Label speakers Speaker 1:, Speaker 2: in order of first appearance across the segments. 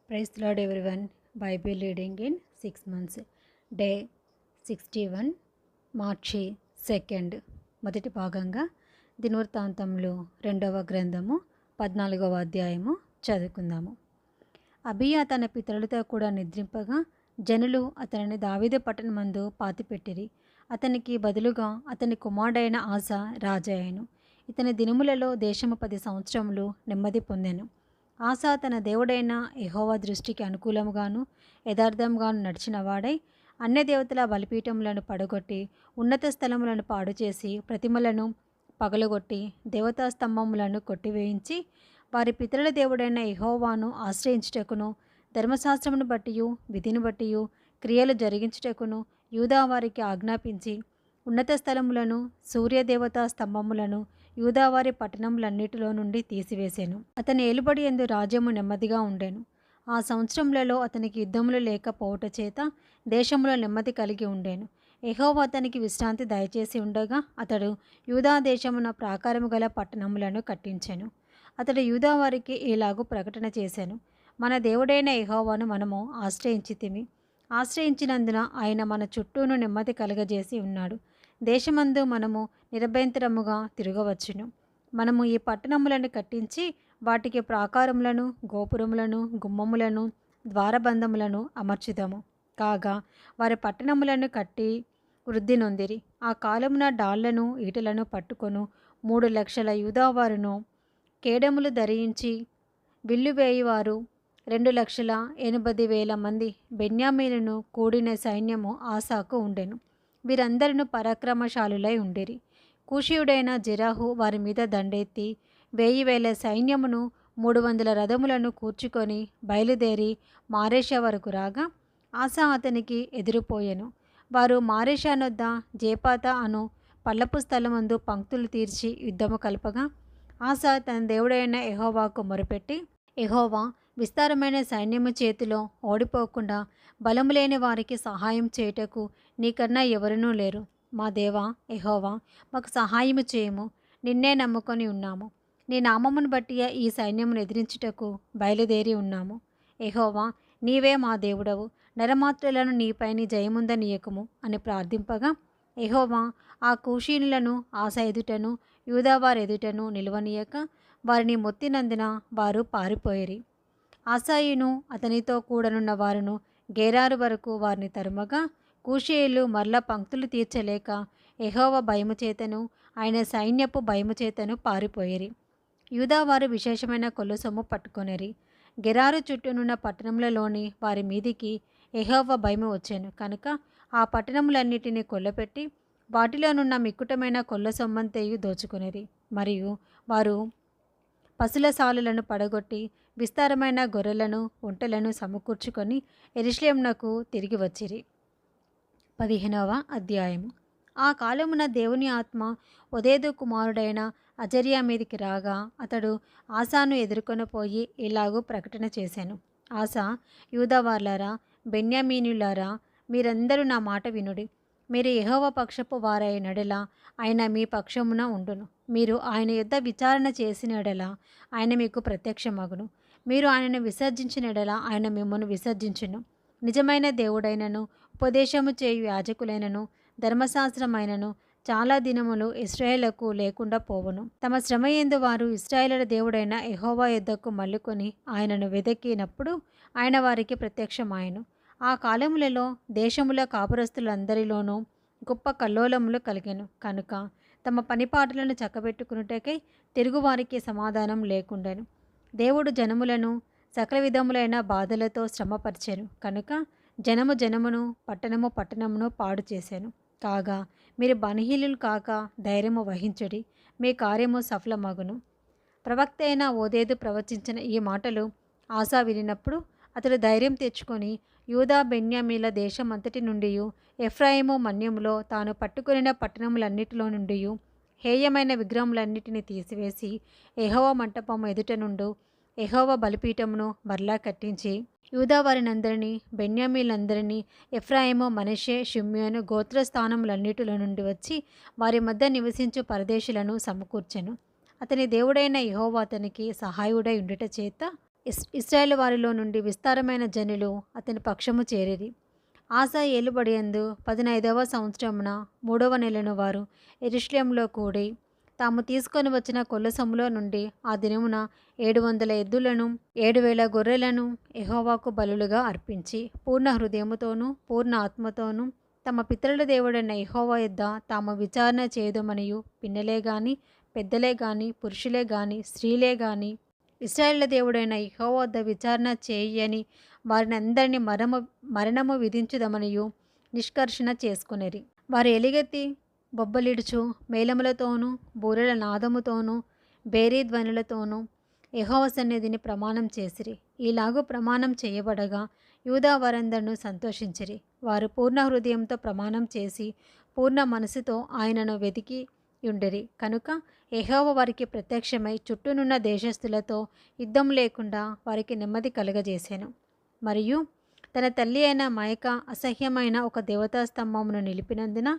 Speaker 1: Praise the Lord everyone. Bible reading in 6 months. Day 61 మార్చి 2 మొదటి భాగంగా దినవృత్తాంతములు 2వ గ్రంథము 14వ అధ్యాయము చదువుకుందాము. అబియా తన పితరులతో కూడా నిద్రింపగా జనులు అతనిని దావీదు పట్టణమందు పాతిపెట్టిరి. అతనికి బదులుగా అతని కుమారుడైన ఆస రాజాయను. ఇతని దినములలో దేశము 10 సంవత్సరములు నెమ్మది పొందెను. ఆసా తన దేవుడైన యెహోవా దృష్టికి అనుకూలముగాను యథార్థంగాను నడిచిన వాడై అన్య దేవతల బలిపీఠములను పడగొట్టి ఉన్నత స్థలములను పాడు చేసి ప్రతిమలను పగలగొట్టి దేవతా స్తంభములను కొట్టివేయించి వారి పితరుల దేవుడైన యెహోవాను ఆశ్రయించుటకును ధర్మశాస్త్రమును బట్టియు విధిని బట్టియు క్రియలు జరిగించుటకును యూదా వారికి ఆజ్ఞాపించి ఉన్నత స్థలములను సూర్యదేవతా స్తంభములను యూదావారి పట్టణములన్నిటిలో నుండి తీసివేశాను. అతని ఏలుబడి యందు రాజ్యము నెమ్మదిగా ఉండెను. ఆ సంవత్సరములలో అతనికి యుద్ధములు లేకపోవుట చేత దేశములో నెమ్మది కలిగి ఉండెను. యెహోవా అతనికి విశ్రాంతి దయచేసి ఉండగా అతడు యూదా దేశమున ప్రాకారము గల పట్టణములను కట్టించెను. అతడు యూదా వారికి ఇలాగు ప్రకటన చేశాను: మన దేవుడైన యెహోవాను మనము ఆశ్రయించినందున ఆయన మన చుట్టూను నెమ్మది కలుగజేసి ఉన్నాడు. దేశమందు మనము నిరభ్యంతరముగా తిరగవచ్చును. మనము ఈ పట్టణములను కట్టించి వాటికి ప్రాకారములను గోపురములను గుమ్మములను ద్వారబంధములను అమర్చుదాము. కాగా వారి పట్టణములను కట్టి వృద్ధి నొందిరి. ఆ కాలమున డాళ్లను ఈటలను పట్టుకొను 3 లక్షల యూదావారును కేడములు ధరించి విల్లువేయువారు 2,80,000 మంది బెన్యామీనును కూడిన సైన్యము ఆసాకు ఉండెను. వీరందరూ పరాక్రమశాలులై ఉండిరి. కూషీయుడైన జెరాహు వారి మీద దండెత్తి 1,000 సైన్యమును 300 రథములను కూర్చుకొని బయలుదేరి మారేషా వరకు రాగా ఆసా అతనికి ఎదురుపోయెను. వారు మారేషా నొద్ద జేపాత అను పల్లపు స్థలమందు పంక్తులు తీర్చి యుద్ధము కలపగా ఆసా తన దేవుడైన యెహోవాకు మొరపెట్టి, యెహోవా విస్తారమైన సైన్యము చేతిలో ఓడిపోకుండా బలము లేని వారికి సహాయం చేయుటకు నీకన్నా ఎవరునూ లేరు. మా దేవా యెహోవా, మాకు సహాయము చేయము. నిన్నే నమ్ముకొని ఉన్నాము. నీ నామమును బట్టి ఈ సైన్యమును ఎదిరించుటకు బయలుదేరి ఉన్నాము. యెహోవా, నీవే మా దేవుడవు. నరమాత్రులను నీపైని జయముందనీయకుము అని ప్రార్థింపగా యెహోవా ఆ కూషీనులను ఆస ఎదుటను యూదావారి ఎదుటను నిలువనీయక వారిని మొత్తినందున వారు పారిపోయిరి. ఆసాయును అతనితో కూడనున్న వారును గేరారు వరకు వారిని తరుమగా కూషీయులు మరల పంక్తులు తీర్చలేక యెహోవా భయము చేతను ఆయన సైన్యపు భయము చేతను పారిపోయిరి. యూదావారు విశేషమైన కొల్లుసొమ్ము పట్టుకొనిరి. గెరారు చుట్టూనున్న పట్టణములలోని వారి మీదికి యెహోవా భయము వచ్చెను కనుక ఆ పట్టణములన్నిటినీ కొల్లపెట్టి వాటిలోనున్న మిక్కుటమైన కొల్ల సొమ్మంతయు దోచుకొనిరి. మరియు వారు పశుల సాలులను పడగొట్టి విస్తారమైన గొర్రెలను ఒంటెలను సమకూర్చుకొని యెరూషలేమునకు తిరిగి వచ్చిరి. 15వ అధ్యాయము. ఆ కాలమున దేవుని ఆత్మ ఒదేదు కుమారుడైన అజర్యా మీదికి రాగా అతడు ఆసాను ఎదుర్కొనిపోయి ఇలాగూ ప్రకటన చేశాను: ఆసా, యూదావార్లారా, బెన్యామీనులారా, మీరందరూ నా మాట వినుడి. మీరు యెహోవా పక్షపు వారైన యెడల ఆయన మీ పక్షమున ఉండును. మీరు ఆయన యుద్ధ విచారణ చేసిన యెడల ఆయన మీకు ప్రత్యక్షమగును. మీరు ఆయనను విసర్జించిన యెడల ఆయన మిమ్మల్ని విసర్జించును. నిజమైన దేవుడైనను ఉపదేశము చేయు యాజకులైనను ధర్మశాస్త్రమైనను చాలా దినములు ఇశ్రాయేలుకు లేకుండా పోవును. తమ శ్రమయందు వారు ఇశ్రాయేలుల దేవుడైన యెహోవా యొద్దకు మళ్ళుకొని ఆయనను వెదకినప్పుడు ఆయన వారికి ప్రత్యక్షమాయెను. ఆ కాలములలో దేశముల కాపురస్తులందరిలోనూ గొప్ప కల్లోలములు కలిగెను కనుక తమ పనిపాటలను చక్కబెట్టుకున్నటకై తిరుగువారికి సమాధానం లేకుండెను. దేవుడు జనములను సకల విధములైన బాధలతో శ్రమపరిచెను కనుక జనమును పట్టణమును పాడు చేశాను. కాగా మీరు బలహీనులు కాక ధైర్యము వహించుడి, మీ కార్యము సఫలమగును. ప్రవక్త అయిన ఓదేదు ప్రవచించిన ఈ మాటలు ఆసా వినినప్పుడు అతడు ధైర్యం తెచ్చుకొని యూదా బెన్యామీల దేశమంతటి నుండి ఎఫ్రాయిము మన్యములో తాను పట్టుకొనిన పట్టణములన్నిటిలో నుండి హేయమైన విగ్రహములన్నిటిని తీసివేసి యెహోవా మంటపము ఎదుట నుండి యెహోవా బలిపీఠమును మరలా కట్టించి యూదావారినందరినీ బెన్యామీలందరినీ ఎఫ్రాయిము మనష్షే షిమ్యోను గోత్రస్థానములన్నిటిలో నుండి వచ్చి వారి మధ్య నివసించు పరదేశులను సమకూర్చెను. అతని దేవుడైన యెహోవా అతనికి సహాయుడై ఉండుట చేత ఇశ్రాయేలు వారిలో నుండి విస్తారమైన జనులు అతని పక్షము చేరిరి. ఆసా ఏలుబడియందు 15వ సంవత్సరమున 3వ నెలను వారు యెరూషలేములో కూడి తాము తీసుకొని వచ్చిన కొల్లసములో నుండి ఆ దినమున 700 ఎద్దులను 7,000 గొర్రెలను యెహోవాకు బలులుగా అర్పించి పూర్ణ హృదయముతోనూ పూర్ణ ఆత్మతోనూ తమ పితరుల దేవుడైన యెహోవా యొద్ద తాము విచారణ చేయుదమనియు పిన్నలే గాని పెద్దలే గాని పురుషులే గాని స్త్రీలే గాని ఇశ్రాయేళ్ల దేవుడైన యెహోవా వద్ద విచారణ చేయని వారిని అందరినీ మరణము విధించుదమనియు నిష్కర్షణ చేసుకొనిరి. వారు ఎలుగెత్తి బొబ్బలిడుచు మేళములతోనూ బూరెల నాదముతోనూ బేరీ ధ్వనులతోనూ యెహోవా సన్నిధిని ప్రమాణం చేసిరి. ఈలాగు ప్రమాణం చేయబడగా యూదా వారందరూ సంతోషించిరి. వారు పూర్ణ హృదయంతో ప్రమాణం చేసి పూర్ణ మనసుతో ఆయనను వెతికి యుండిరి. కనుక యెహోవా వారికి ప్రత్యక్షమై చుట్టూనున్న దేశస్థులతో యుద్ధం లేకుండా వారికి నెమ్మది కలుగజేసెను. మరియు తన తల్లి అయిన మయకా అసహ్యమైన ఒక దేవతా స్తంభమును నిలిపినందున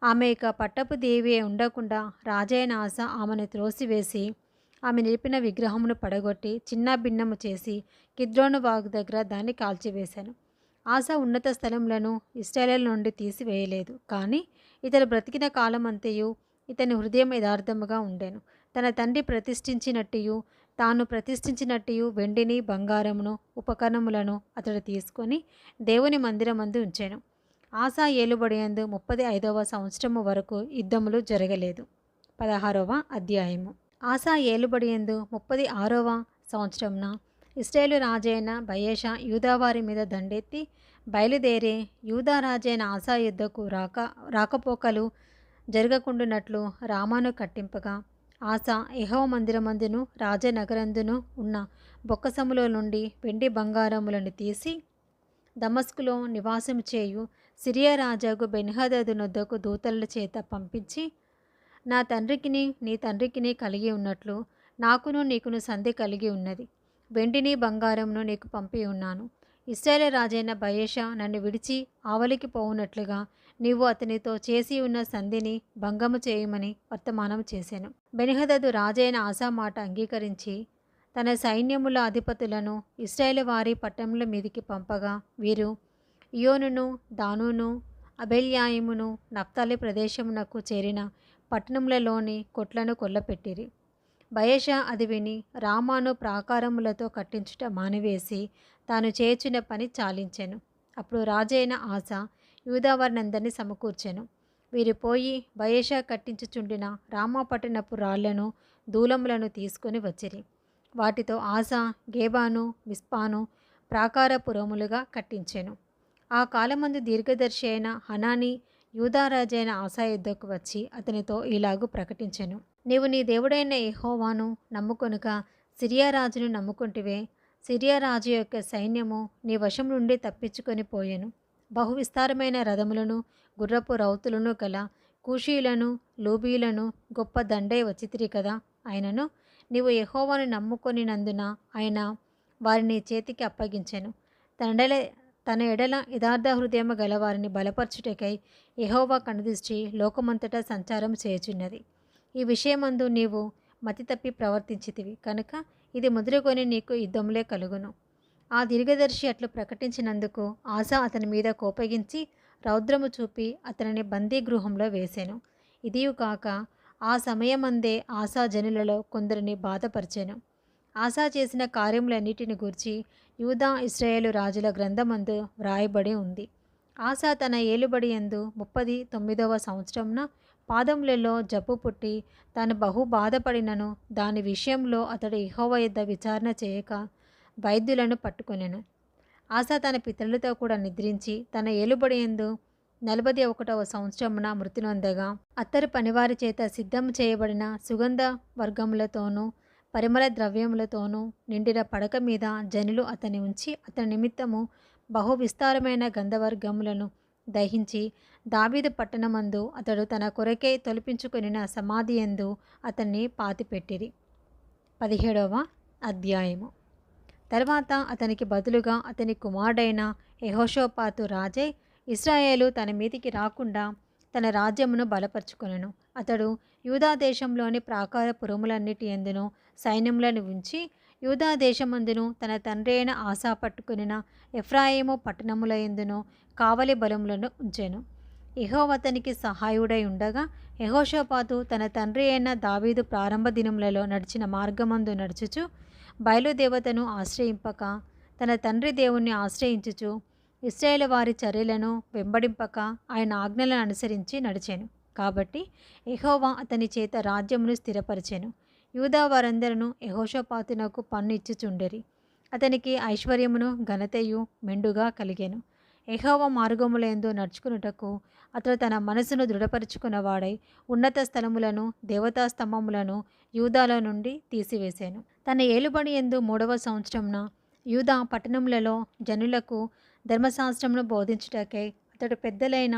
Speaker 1: ఆమె ఇక పట్టపు దేవి ఉండకుండా రాజైన ఆస ఆమెను త్రోసివేసి ఆమె నిలిపిన విగ్రహమును పడగొట్టి చిన్న భిన్నము చేసి కిద్రోను వాగు దగ్గర దాన్ని కాల్చివేశాను. ఆస ఉన్నత స్థలములను ఇశ్రాయేలు నుండి తీసివేయలేదు, కానీ ఇతడు బ్రతికిన కాలమంతయు ఇతని హృదయం యథార్థముగా ఉండెను. తన తండ్రి ప్రతిష్ఠించినట్టు తాను ప్రతిష్ఠించినట్టు వెండిని బంగారమును ఉపకరణములను అతడు తీసుకొని దేవుని మందిరమందు ఉంచెను. ఆసా ఏలుబడియందు 35వ సంవత్సరము వరకు యుద్ధములు జరగలేదు. 16వ అధ్యాయము. ఆసా ఏలుబడియందు 36వ సంవత్సరమున ఇశ్రాయేలు రాజైన బయెషా యూదావారి మీద దండెత్తి బయలుదేరి యూదా రాజైన ఆసా యుద్ధకు రాకపోకలు జరగకుండునట్లు రామాను కట్టింపగా ఆసా యెహోవా మందిరమందును రాజనగరందును ఉన్న బొక్కసములో నుండి వెండి బంగారములను తీసి దమస్కులో నివాసము చేయు సిరియా రాజాకు బెన్హదదు నొద్దకు దూతల చేత పంపించి, నా తండ్రికిని నీ తండ్రికిని కలిగి ఉన్నట్లు నాకును నీకును సంధి కలిగి ఉన్నది. వెండిని బంగారమును నీకు పంపి ఉన్నాను. ఇశ్రాయేలు రాజైన బయెషా నన్ను విడిచి ఆవలికి పోవునట్లుగా నీవు అతనితో చేసి ఉన్న సంధిని భంగము చేయమని వర్తమానం చేశాను. బెన్హదదు రాజైన ఆసా మాట అంగీకరించి తన సైన్యముల అధిపతులను ఇశ్రాయేలు వారి పట్టణముల మీదికి పంపగా వీరు ఇయోనును దానును అబెల్యాయిమును నఫ్తాలి ప్రదేశమునకు చేరిన పట్టణములలోని కొట్లను కొల్లపెట్టిరి. బయెషా అది విని రామాను ప్రాకారములతో కట్టించుట మానివేసి తాను చేయుచున్న పని చాలించెను. అప్పుడు రాజైన ఆస యూదావారినందరినీ సమకూర్చెను. వీరు పోయి బయెషా కట్టించుచుండిన రామా పట్టణపు రాళ్లను దూలములను తీసుకొని వచ్చిరి. వాటితో ఆసా గేబాను మిస్పాను ప్రాకారపురములుగా కట్టించెను. ఆ కాలమందు దీర్ఘదర్శి అయిన హనాని యూదారాజైన ఆసా యుద్ధకు వచ్చి అతనితో ఇలాగు ప్రకటించెను. నీవు నీ దేవుడైన యెహోవాను నమ్ముకొనుక సిరియా రాజును నమ్ముకుంటివే. సిరియా రాజు యొక్క సైన్యము నీ వశం నుండి తప్పించుకొని పోయెను. బహు విస్తారమైన రథములను గుర్రపు రౌతులను గల కూషీలను లూబీలను గొప్ప దండై వచ్చితిరి కదా. ఆయనను నీవు యెహోవాను నమ్ముకొనినందున ఆయన వారిని చేతికి అప్పగించెను. తన ఎడల యథార్థ హృదయము గలవారిని బలపరచుటకై యెహోవా కనుదృష్టి లోకమంతటా సంచారం చేయుచున్నది. ఈ విషయమందు నీవు మతి తప్పి ప్రవర్తించితివి కనుక ఇది ముద్రకొని నీకు యుద్ధములే కలుగును. ఆ దీర్ఘదర్శి అట్లు ప్రకటించినందుకు ఆసా అతని మీద కోపగించి రౌద్రము చూపి అతనిని బందీగృహంలో వేసెను. ఇదియు కాక ఆ సమయమందే ఆసా జనులలో కొందరిని బాధపరిచెను. ఆసా చేసిన కార్యములన్నిటిని గూర్చి యూదా ఇశ్రాయేలు రాజుల గ్రంథమందు వ్రాయబడి ఉంది. ఆసా తన ఏలుబడి యందు 39వ సంవత్సరమున పాదములలో జబ్బు పుట్టి తాను బహు బాధపడినను దాని విషయంలో అతడు యెహోవా యొద్ద విచారణ చేయక వైద్యులను పట్టుకొనెను. ఆసా తన పితరులతో కూడా నిద్రించి తన ఏలుబడి యందు 41వ సంవత్సరమున మృతి నొందగా అత్తరు పనివారి చేత సిద్ధం చేయబడిన సుగంధ వర్గములతోనూ పరిమళ ద్రవ్యములతోనూ నిండిన పడక మీద జనులు అతని ఉంచి అతని నిమిత్తము బహు విస్తారమైన గంధవర్గములను దహించి దావీదు పట్టణమందు అతడు తన కొరకే తొలిపించుకొనిన సమాధి యందు అతన్ని పాతిపెట్టిరి. 17వ అధ్యాయము. తర్వాత అతనికి బదులుగా అతని కుమారుడైన యెహోషాపాతు రాజై ఇశ్రాయేలు తన మీదికి రాకుండా తన రాజ్యమును బలపరుచుకొనెను. అతడు యూదా దేశంలోని ప్రాకార పురములన్నిటి యందును సైన్యములను ఉంచి యూదా దేశమందును తన తండ్రి అయిన ఆసా పట్టుకొనిన ఎఫ్రాయిము పట్టణములయందును కావలి బలములను ఉంచెను. యెహోవా అతనికి సహాయుడై ఉండగా యెహోషాపాతు తన తండ్రి అయిన దావీదు ప్రారంభ దినములలో నడిచిన మార్గమందు నడుచుచు బయలుదేవతను ఆశ్రయింపక తన తండ్రి దేవుణ్ణి ఆశ్రయించుచు ఇశ్రాయేలు వారి చర్యలను వెంబడింపక ఆయన ఆజ్ఞలను అనుసరించి నడిచెను. కాబట్టి యెహోవా అతని చేత రాజ్యమును స్థిరపరిచెను. యూదా వారందరూ యెహోషాపాతునకు పన్ను ఇచ్చుచుండిరి. అతనికి ఐశ్వర్యమును ఘనతయు మెండుగా కలిగెను. యెహోవా మార్గములందు నడుచుకున్నటకు అతడు తన మనసును దృఢపరుచుకున్నవాడై ఉన్నత స్థలములను దేవతా స్తంభములను యూదాలో నుండి తీసివేశాను. తన ఏలుబడి యందు 3వ సంవత్సరమున యూదా పట్టణములలో జనులకు ధర్మశాస్త్రమును బోధించుటకై అతడు పెద్దలైన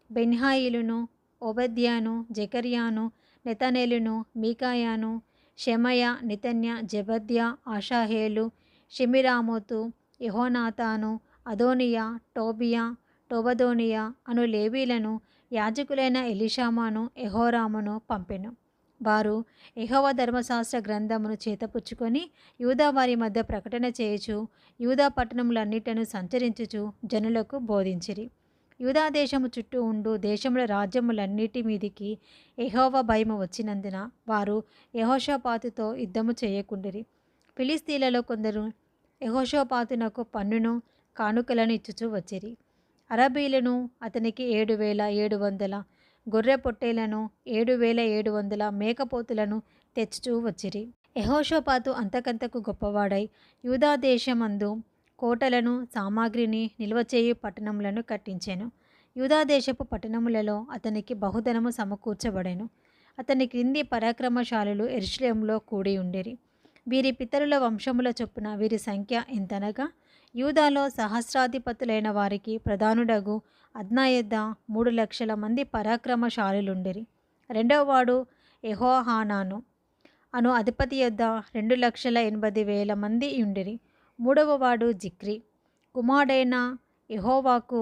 Speaker 1: బెన్హాయిలును, ఓబద్యాను, జెకర్యాను, నెతనేలును, మీకాయాను, షెమయ, నితన్య, జెబద్యా, ఆషాహేలు, షెమిరామోతు, యెహోనాతాను, అదోనియా, టోబియా, టోబదోనియా అను లేవీలను యాజకులైన ఎలీషామాను, యెహోరామును పంపెను. వారు యెహోవా ధర్మశాస్త్ర గ్రంథమును చేతపుచ్చుకొని యూదా వారి మధ్య ప్రకటన చేయుచు యూదా పట్టణములన్నిటను సంచరించుచు జనులకు బోధించిరి. యూదా దేశము చుట్టూ ఉండు దేశముల రాజ్యములన్నిటి మీదికి యెహోవా భయము వచ్చినందున వారు యెహోషాపాతుతో యుద్ధము చేయకుండిరి. ఫిలిస్తీన్లలో కొందరు యెహోషాపాతునకు పన్నును కానుకలను ఇచ్చుచూ వచ్చిరి. అరబీలను అతనికి 7,700 గొర్రె పొట్టేలను 7,700 మేకపోతులను తెచ్చుచూ వచ్చిరి. యెహోషాపాతు అంతకంతకు గొప్పవాడై యూదా దేశమందు కోటలను సామాగ్రిని నిల్వచేయు పట్టణములను కట్టించెను. యూదా దేశపు పట్టణములలో అతనికి బహుధనము సమకూర్చబడెను. అతని క్రింది పరాక్రమశాలులు యెరూషలేములో కూడి ఉండిరి. వీరి పితరుల వంశముల చొప్పున వీరి సంఖ్య ఎంతనగా యూదాలో సహస్రాధిపతులైన వారికి ప్రధానుడగు అద్నా యొద్ద 3,00,000 మంది పరాక్రమశాలులుండిరి. రెండవవాడు యెహోహానాను అను అధిపతి యొద్ద 2,80,000 మంది ఉండిరి. మూడవవాడు జిక్రీ కుమారుడైన యెహోవాకు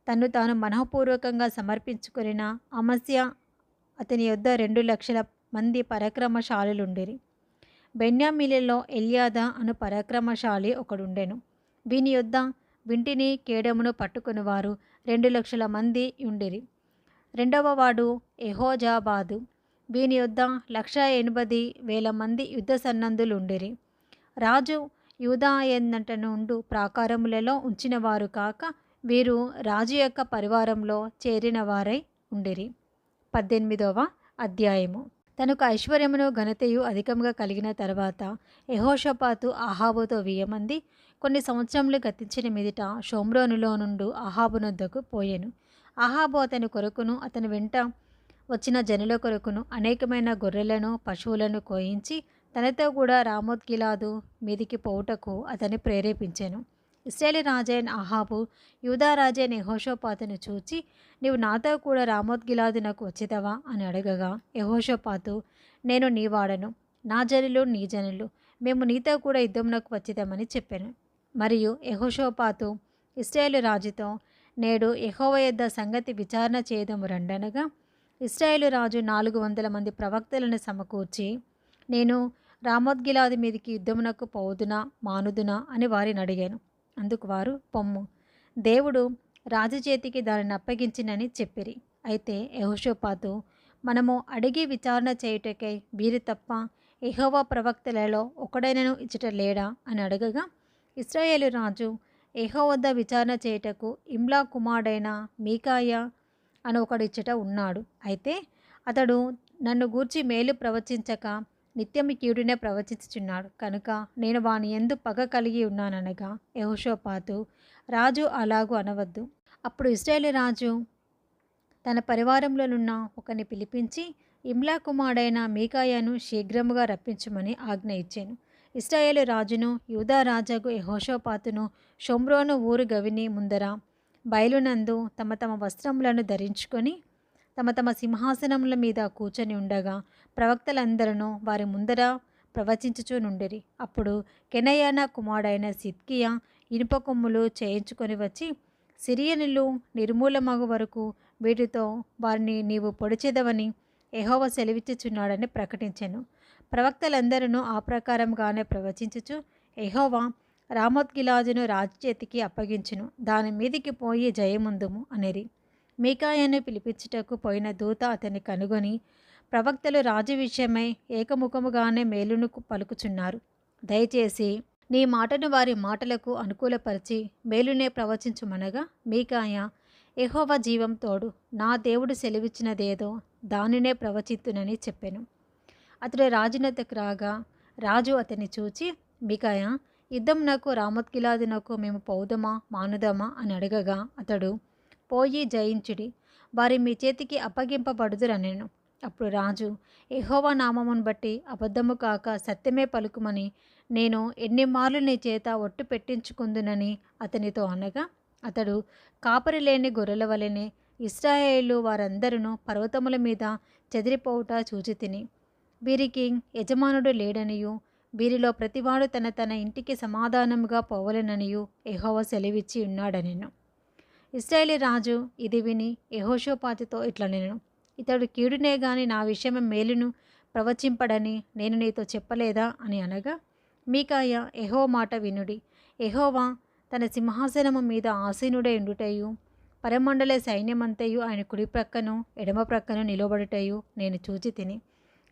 Speaker 1: తన్ను తాను మనఃపూర్వకంగా సమర్పించుకొనిన అమస్యా అతని యొద్ద 2,00,000 మంది పరాక్రమశాలులుండిరి. బెన్యామీనులలో ఎల్యాదా అను పరాక్రమశాలి ఒకడుండెను. వీని యొద్ద వింటిని కేడమును పట్టుకునివారు 2,00,000 మంది ఉండిరి. రెండవవాడు యెహోజాబాదు. వీని యొద్ద 1,80,000 మంది యుద్ధ సన్నద్ధులుండిరి. రాజు యూదా యందంట నుండు ప్రాకారములలో ఉంచినవారు కాక వీరు రాజు యొక్క పరివారంలో చేరిన వారై ఉండిరి. 18వ అధ్యాయము. తనకు ఐశ్వర్యమును ఘనతయు అధికంగా కలిగిన తర్వాత యెహోషాపాతు అహాబుతో 1000 మంది కొన్ని సంవత్సరములు గతించిన మీదట షోమ్రోనులో నుండు అహాబునొద్దకు పోయెను. అహాబు అతని కొరకును అతని వెంట వచ్చిన జనుల కొరకును అనేకమైన గొర్రెలను పశువులను కోయించి తనతో కూడా రామోత్గిలాదు మీదికి పోవుటకు అతన్ని ప్రేరేపించెను. ఇశ్రాయేలు రాజైన అహాబు యూదా రాజైన యెహోషాపాతును చూచి, నీవు నాతో కూడా రామోత్గిలాదునకు వచ్చేదవా అని అడగగా యెహోషాపాతు, నేను నీ వాడను, నా జనులు నీ జనులు, మేము నీతో కూడా యుద్ధమునకు వచ్చేదామని చెప్పాను. మరియు యెహోషాపాతు ఇశ్రాయేలు రాజుతో, నేడు యెహోవా యొద్ద సంగతి విచారణ చేయదము రండనగా ఇశ్రాయేలు రాజు 400 మంది ప్రవక్తలను సమకూర్చి, నేను రామోత్గిలాదు మీదికి యుద్ధమునకు పోవుదునా మానుదునా అని వారిని అడిగాను. అందుకు వారు, పొమ్ము, దేవుడు రాజు చేతికి దానిని అప్పగించినని చెప్పిరి. అయితే యెహోషాపాతు, మనము అడిగి విచారణ చేయుటకై వీరి తప్ప యెహోవా ప్రవక్తలలో ఒకడైనను ఇచ్చట లేడా అని అడగగా ఇశ్రాయేలు రాజు యెహోవా వద్ద విచారణ చేయుటకు ఇమ్లా కుమారుడైన మీకాయా అని ఒకడు ఇచ్చట ఉన్నాడు. అయితే అతడు నన్ను గూర్చి మేలు ప్రవచించక నిత్యము కీడునే ప్రవచించుచున్నాడు కనుక నేను వాని యందు పగ కలిగి ఉన్నాననగా యెహోషాపాతు, రాజు అలాగూ అనవద్దు. అప్పుడు ఇశ్రాయేలు రాజు తన పరివారంలోనున్న ఒకని పిలిపించి ఇమ్లా కుమారుడైన మీకాయాను శీఘ్రముగా రప్పించమని ఆజ్ఞ ఇచ్చాను. ఇశ్రాయేలు రాజును యూదా రాజాకు యెహోషాపాతును షోమ్రోను ఊరు గవిని ముందర బయలునందు తమ తమ వస్త్రములను ధరించుకొని తమ తమ సింహాసనముల మీద కూర్చొని ఉండగా ప్రవక్తలందరూ వారి ముందర ప్రవచించుచునుండిరి. అప్పుడు కెనయాన కుమారుడైన సిద్కియా ఇనుప కొమ్ములు చేయించుకొని వచ్చి, సిరియనులు నిర్మూలమగు వరకు వీటితో వారిని నీవు పొడిచెదవని యెహోవా సెలవిచ్చుచున్నాడని ప్రకటించెను. ప్రవక్తలందరూ ఆ ప్రకారంగానే ప్రవచించుచు, యెహోవా రామోత్గిలాదును రాజు చేతికి అప్పగించును, దాని మీదికి పోయి జయముందుము అనిరి. మీకాయాను పిలిపించుటకు పోయిన దూత అతన్ని కనుగొని, ప్రవక్తలు రాజు విషయమై ఏకముఖముగానే మేలును పలుకుచున్నారు. దయచేసి నీ మాటను వారి మాటలకు అనుకూలపరిచి మేలునే ప్రవచించుమనగా, మీకాయ, యెహోవా జీవం తోడు, నా దేవుడు సెలవిచ్చినదేదో దానినే ప్రవచిత్తునని చెప్పెను. అతడు రాజునొద్దకు రాగా రాజు అతన్ని చూచి, మీకాయ, యుద్ధమునకు రామోత్గిలాదునకు మేము పోవుదమా మానుదమా అని అడగగా, అతడు, పోయి జయించుడి, వారి మీ చేతికి అప్పగింపబడుదురనెను. అప్పుడు రాజు, యెహోవా నామమును బట్టి అబద్ధము కాక సత్యమే పలుకుమని నేను ఎన్ని మార్లు నీ చేత ఒట్టు పెట్టించుకుందునని అతనితో అనగా, అతడు, కాపరి లేని గొర్రెల వలెనే ఇశ్రాయేలు వారందరూ పర్వతముల మీద చెదిరిపోవుట చూచితిని. వీరికి యజమానుడు లేడనియు, వీరిలో ప్రతివాడు తన తన ఇంటికి సమాధానముగా పోవలెననియు యెహోవా సెలవిచ్చి ఉన్నాడనెను. ఇశ్రాయేలు రాజు ఇది విని యెహోషాపాతుతో ఇట్లనెను, ఇతడు కీడునే గాని నా విషయమై మేలును ప్రవచింపడని నేను నీతో చెప్పలేదా అని అనగా, మీకాయ, యెహోవా మాట వినుడి, యెహోవా తన సింహాసనము మీద ఆసీనుడై ఉండుటయు, పరమండల సైన్యమంతయు ఆయన కుడి ప్రక్కను ఎడమ ప్రక్కను నిలబడుటయు నేను చూచి తిని.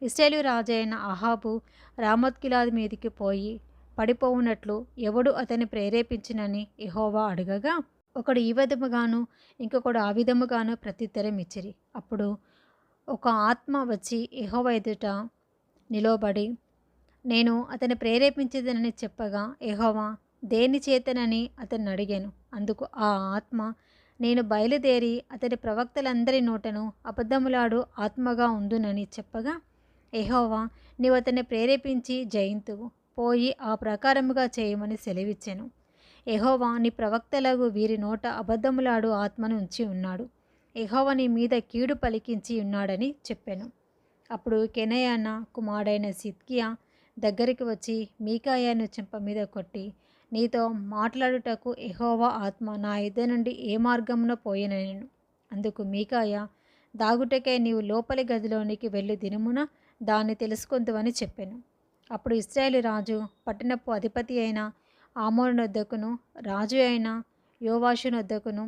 Speaker 1: ఇశ్రాయేలు రాజైన అహాబు రామోత్గిలాదు మీదికి పోయి పడిపోవునట్లు ఎవడు అతన్ని ప్రేరేపించినని యెహోవా అడగగా, ఒకడు ఈ విధముగాను ఇంకొకడు ఆ విధముగాను ప్రత్యుత్తరం ఇచ్చిరి. అప్పుడు ఒక ఆత్మ వచ్చి యెహోవా ఎదుట నిలబడి, నేను అతన్ని ప్రేరేపించదనని చెప్పగా, యెహోవా దేని చేతనని అతన్ని అడిగాను. అందుకు ఆ ఆత్మ, నేను బయలుదేరి అతని ప్రవక్తలందరి నోటను అబద్ధములాడు ఆత్మగా ఉందునని చెప్పగా, యెహోవా నీవు అతన్ని ప్రేరేపించి జయింతువు, పోయి ఆ ప్రకారముగా చేయమని సెలవిచ్చెను. యెహోవా నీ ప్రవక్తలకు వీరి నోట అబద్ధములాడు ఆత్మను ఉంచి ఉన్నాడు. యెహోవా నీ మీద కీడు పలికించి ఉన్నాడని చెప్పెను. అప్పుడు కెనయాన కుమారుడైన సిద్కియా దగ్గరికి వచ్చి మీకాయాను చెంప మీద కొట్టి, నీతో మాట్లాడుటకు యెహోవా ఆత్మ నా యుద్ధ నుండి ఏ మార్గమున పోయిననెను. అందుకు మీకాయ, దాగుటకై నీవు లోపలి గదిలోనికి వెళ్ళు దినమున దాన్ని తెలుసుకొందువని చెప్పెను. అప్పుడు ఇశ్రాయేలు రాజు పట్టణపు అధిపతి అయిన ఆమోనునొద్దకును రాజు అయిన యోవాషునొద్దకును,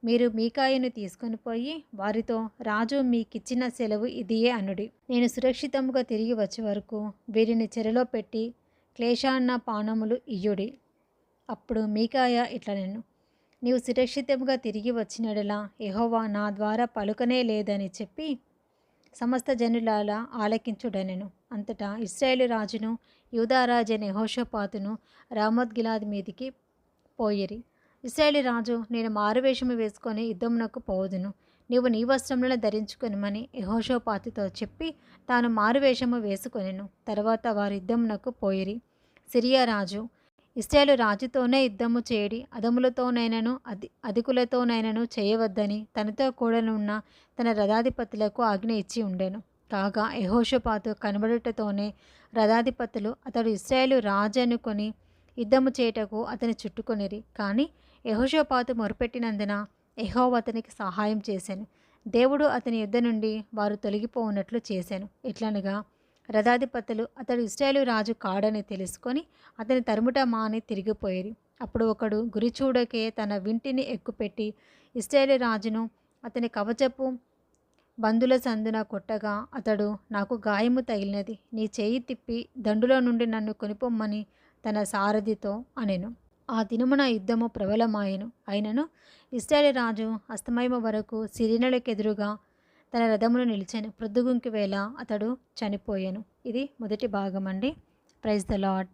Speaker 1: మీరు మీకాయను తీసుకొని పోయి వారితో, రాజు మీకిచ్చిన సెలవు ఇదియే అనుడి. నేను సురక్షితముగా తిరిగి వచ్చే వరకు వీరిని చెరలో పెట్టి క్లేశాన్న పానములు ఇయ్యుడి. అప్పుడు మీకాయ ఇట్లనెను, నీవు సురక్షితముగా తిరిగి వచ్చినడలా యెహోవా నా ద్వారా పలుకనే లేదని చెప్పి సమస్త జనులాల ఆలకించుడనెను. అంతటా ఇశ్రాయేలు రాజును యూదారాజైన యెహోషాపాతును రామోత్గిలాదు మీదికి పోయిరి. ఇశ్రాయేలు రాజు, నేను మారువేషము వేసుకొని యుద్ధమునకు పోవుదును, నీవు నీ వస్త్రములను ధరించుకొనిమని యెహోషాపాతుతో చెప్పి తాను మారువేషము వేసుకొనెను. తర్వాత వారు యుద్ధమునకు పోయిరి. సిరియా రాజు, ఇశ్రాయేలు రాజుతోనే యుద్ధము చేయడి, అదములతోనైనను అధికులతోనైనను చేయవద్దని తనతో కూడనున్న తన రథాధిపతులకు ఆజ్ఞ ఇచ్చి ఉండెను. కాగా యెహోషాపాతు కనబడుటతోనే రథాధిపతులు అతడు ఇశ్రాయేలు రాజు అనుకొని యుద్ధము చేయుటకు అతని చుట్టుకొనిరి. కానీ యెహోషాపాతు మొరుపెట్టినందున యెహోవా అతనికి సహాయం చేశాను. దేవుడు అతని యుద్ధ నుండి వారు తొలగిపోవునట్లు చేశాను. ఎట్లనగా రథాధిపతులు అతడు ఇశ్రాయేలు రాజు కాడని తెలుసుకొని అతని తరుముట మాని తిరిగిపోయిరి. అప్పుడు ఒకడు గురిచూడకే తన వింటిని ఎక్కుపెట్టి ఇశ్రాయేలు రాజును అతని కవచపు బందుల సందున కొట్టగా, అతడు, నాకు గాయము తగిలినది, నీ చేయి తిప్పి దండులో నుండి నన్ను కొనిపొమ్మని తన సారథితో అనెను. ఆ దినమున యుద్ధము ప్రబలమాయెను. అయినను ఇశ్రాయేలు రాజు అస్తమయము వరకు సిరియనులకెదురుగా తన రథమును నిలిచెను. ప్రొద్దుగుంకి వేళ అతడు చనిపోయాను. ఇది మొదటి భాగం అండి. Praise the lord.